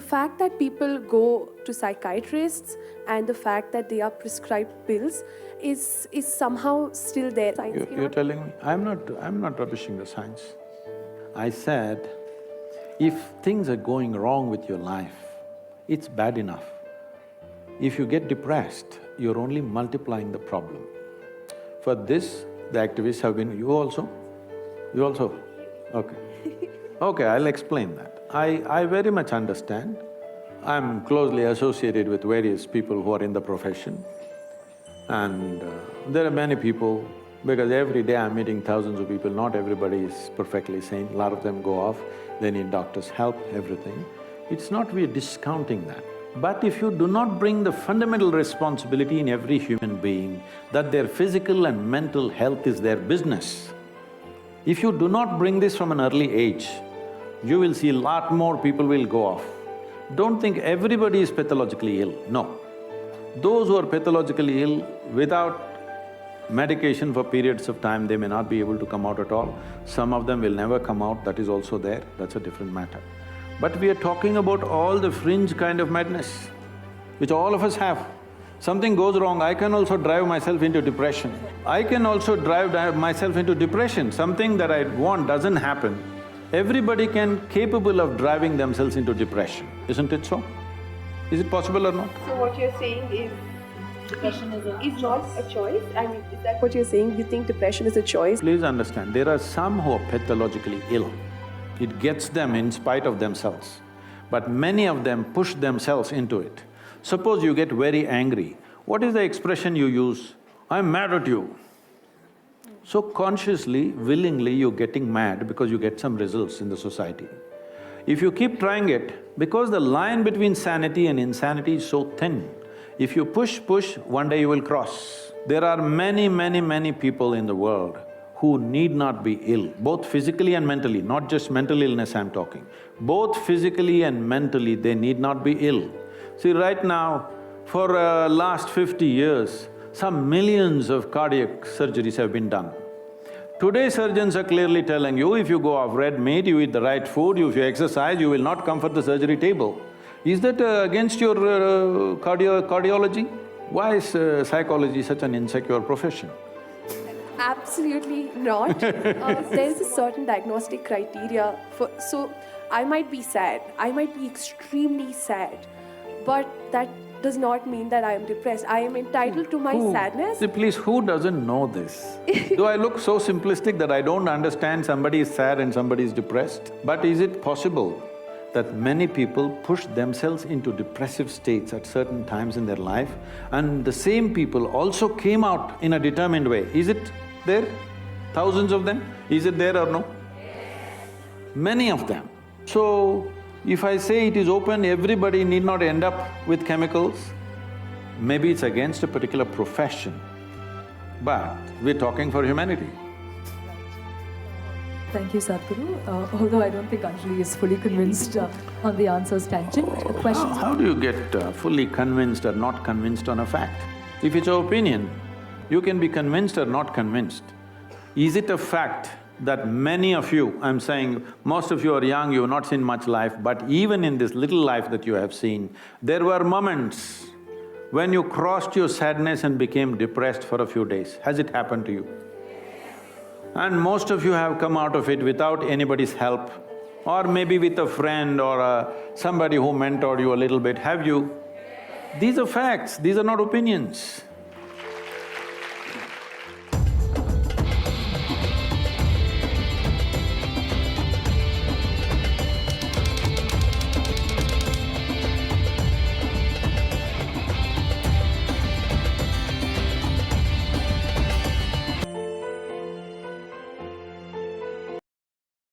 The fact that people go to psychiatrists and the fact that they are prescribed pills is somehow still there. Science You're telling me… I'm not rubbishing the science. I said, if things are going wrong with your life, it's bad enough. If you get depressed, you're only multiplying the problem. For this, the activists have been… You also? You also? Okay. Okay, I'll explain that. I very much understand. I'm closely associated with various people who are in the profession. And there are many people, because every day I'm meeting thousands of people, not everybody is perfectly sane, a lot of them go off, they need doctor's help, everything. It's not we're discounting that. But if you do not bring the fundamental responsibility in every human being that their physical and mental health is their business, if you do not bring this from an early age, you will see a lot more people will go off. Don't think everybody is pathologically ill, no. Those who are pathologically ill, without medication for periods of time, they may not be able to come out at all. Some of them will never come out, that is also there, that's a different matter. But we are talking about all the fringe kind of madness, which all of us have. Something goes wrong, I can also drive myself into depression. I can also drive myself into depression. Something that I want doesn't happen. Everybody capable of driving themselves into depression, isn't it so? Is it possible or not? So what you're saying is… Depression is not a choice? I mean, is that what you're saying? You think depression is a choice? Please understand, there are some who are pathologically ill. It gets them in spite of themselves. But many of them push themselves into it. Suppose you get very angry, what is the expression you use? I'm mad at you. So consciously, willingly you're getting mad because you get some results in the society. If you keep trying it, because the line between sanity and insanity is so thin, if you push, one day you will cross. There are many people in the world who need not be ill, both physically and mentally, not just mental illness I'm talking. Both physically and mentally, they need not be ill. See, right now, for last 50 years, some millions of cardiac surgeries have been done. Today surgeons are clearly telling you, if you go off red meat, you eat the right food, if you exercise, you will not come for the surgery table. Is that against your cardiology? Why is psychology such an insecure profession? Absolutely not. There's a certain diagnostic criteria for… So, I might be sad, I might be extremely sad, but that does not mean that I am depressed. I am entitled to my sadness. See, please, who doesn't know this? Do I look so simplistic that I don't understand somebody is sad and somebody is depressed? But is it possible that many people push themselves into depressive states at certain times in their life and the same people also came out in a determined way? Is it there? Thousands of them? Is it there or no? Many of them. So, if I say it is open, everybody need not end up with chemicals, maybe it's against a particular profession, but we're talking for humanity. Thank you, Sadhguru. Although I don't think Anjali is fully convinced on the answer's tangent. Questions? How do you get fully convinced or not convinced on a fact? If it's your opinion, you can be convinced or not convinced. Is it a fact that many of you, I'm saying most of you are young, you've not seen much life, but even in this little life that you have seen, there were moments when you crossed your sadness and became depressed for a few days. Has it happened to you? And most of you have come out of it without anybody's help, or maybe with a friend or somebody who mentored you a little bit, have you? These are facts, these are not opinions.